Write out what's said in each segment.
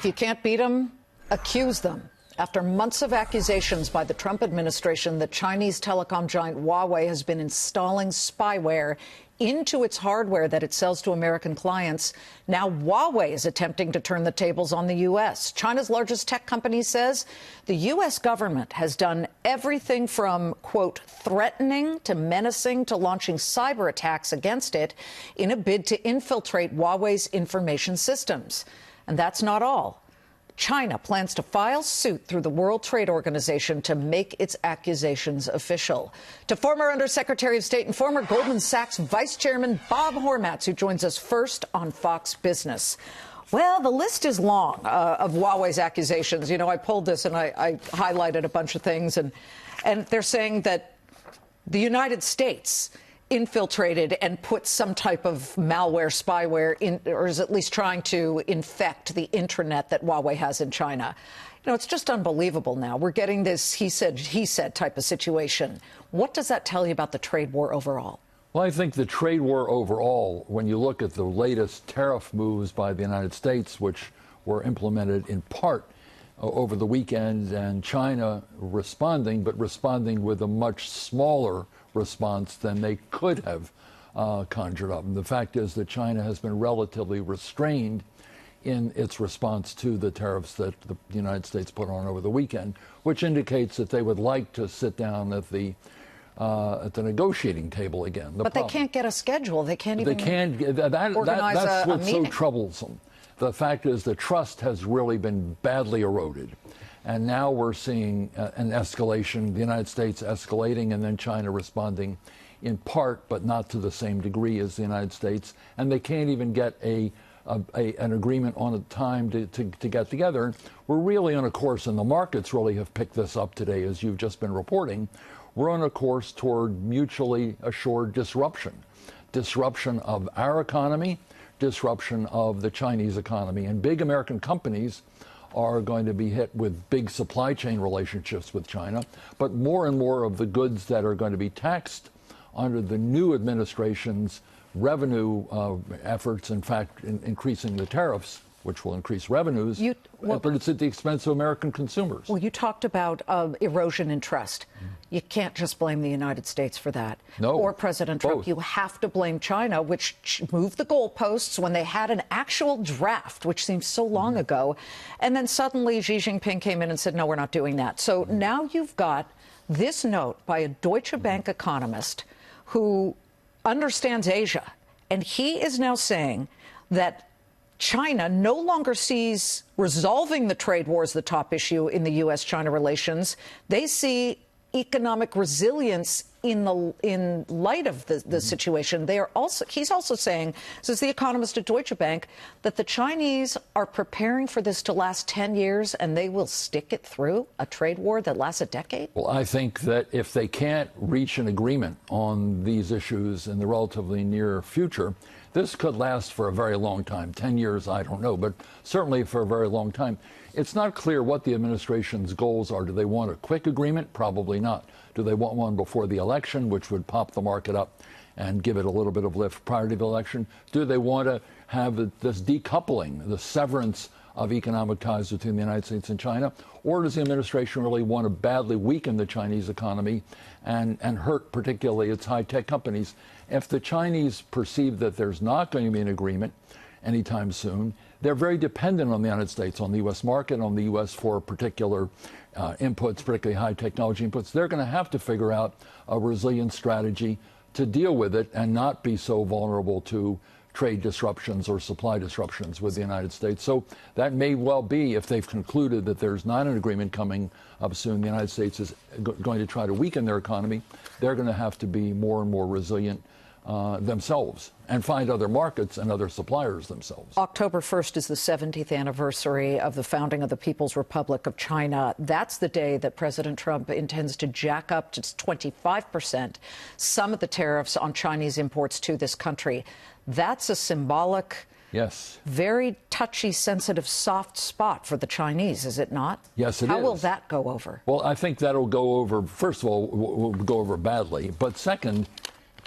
If you can't beat them, accuse them. After months of accusations by the Trump administration that Chinese telecom giant Huawei has been installing spyware into its hardware that it sells to American clients, now Huawei is attempting to turn the tables on the U.S. China's largest tech company says the U.S. government has done everything from, quote, threatening to menacing to launching cyber attacks against it in a bid to infiltrate Huawei's information systems. And that's not all. China plans to file suit through the World Trade Organization to make its accusations official. To former Undersecretary of State and former Goldman Sachs Vice Chairman Bob Hormats, who joins us first on Fox Business. Well, the list is long of Huawei's accusations. You know, I pulled this and I highlighted a bunch of things, and they're saying that the United States infiltrated and put some type of malware, spyware in, or is at least trying to infect the intranet that Huawei has in China. You know, it's just unbelievable now. We're getting this he said type of situation. What does that tell you about the trade war overall? Well, I think the trade war overall, when you look at the latest tariff moves by the United States, which were implemented in part over the weekend, and China responding, but responding with a much smaller response than they could have conjured up. And the fact is that China has been relatively restrained in its response to the tariffs that the United States put on over the weekend, which indicates that they would like to sit down at the negotiating table again. But they can't get a schedule. They can't even organize that's what's a meeting. So troublesome. The fact is the trust has really been badly eroded. And now we're seeing an escalation, the United States escalating and then China responding in part, but not to the same degree as the United States. And they can't even get an agreement on a time to get together. We're really on a course, and the markets really have picked this up today, as you've just been reporting. We're on a course toward mutually assured disruption. Disruption of our economy, disruption of the Chinese economy. And big American companies are going to be hit with big supply chain relationships with China, but more and more of the goods that are going to be taxed under the new administration's revenue efforts, in fact, increasing the tariffs, which will increase revenues, but it's at the expense of American consumers. Well, you talked about erosion in trust. You can't just blame the United States for that. No. Or President Trump. Both. You have to blame China, which moved the goalposts when they had an actual draft, which seems so long ago. And then suddenly Xi Jinping came in and said, no, we're not doing that. So now you've got this note by a Deutsche Bank economist who understands Asia. And he is now saying that China no longer sees resolving the trade war as the top issue in the U.S.-China relations. They see economic resilience in light of the situation. He's also saying, says the economist at Deutsche Bank, that the Chinese are preparing for this to last 10 years and they will stick it through a trade war that lasts a decade. Well, I think that if they can't reach an agreement on these issues in the relatively near future, this could last for a very long time. 10 years, I don't know, but certainly for a very long time. It's not clear what the administration's goals are. Do they want a quick agreement? Probably not. Do they want one before the election, which would pop the market up and give it a little bit of lift prior to the election? Do they want to have this decoupling, the severance of economic ties between the United States and China? Or does the administration really want to badly weaken the Chinese economy and hurt particularly its high-tech companies? If the Chinese perceive that there's not going to be an agreement anytime soon, they're very dependent on the United States, on the U.S. market, on the U.S. for particular inputs, particularly high technology inputs. They're going to have to figure out a resilient strategy to deal with it and not be so vulnerable to trade disruptions or supply disruptions with the United States. So that may well be, if they've concluded that there's not an agreement coming up soon, the United States is going to try to weaken their economy. They're going to have to be more and more resilient themselves and find other markets and other suppliers themselves. October 1st is the 70th anniversary of the founding of the People's Republic of China. That's the day that President Trump intends to jack up to 25% some of the tariffs on Chinese imports to this country. That's a symbolic, yes, very touchy, sensitive, soft spot for the Chinese, is it not? Yes, it is. How will that go over? Well, I think that'll go over, first of all, will go over badly. But second,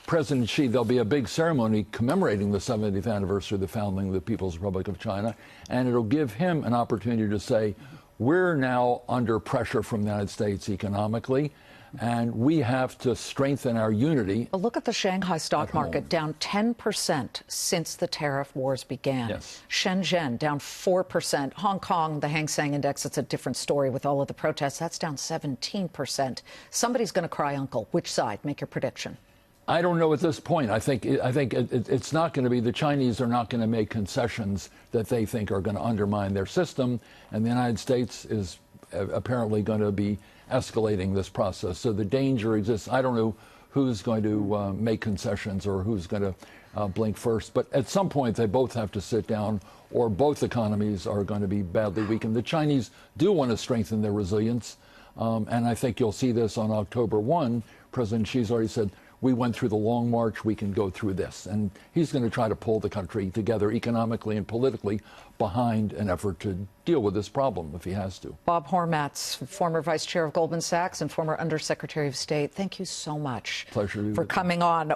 President Xi, there'll be a big ceremony commemorating the 70th anniversary of the founding of the People's Republic of China, and it'll give him an opportunity to say, we're now under pressure from the United States economically, and we have to strengthen our unity. Well, look at the Shanghai stock market, down 10% since the tariff wars began. Yes. Shenzhen down 4%. Hong Kong, the Hang Seng Index, it's a different story with all of the protests. That's down 17%. Somebody's going to cry uncle. Which side? Make your prediction. I don't know at this point. I think it's not going to be, the Chinese are not going to make concessions that they think are going to undermine their system, and the United States is apparently going to be escalating this process. So the danger exists. I don't know who's going to make concessions or who's going to blink first, but at some point they both have to sit down, or both economies are going to be badly weakened. The Chinese do want to strengthen their resilience, and I think you'll see this on October 1. President Xi's already said, we went through the long march, we can go through this. And he's going to try to pull the country together economically and politically behind an effort to deal with this problem if he has to. Bob Hormats, former vice chair of Goldman Sachs and former undersecretary of state, thank you so much Pleasure for coming on.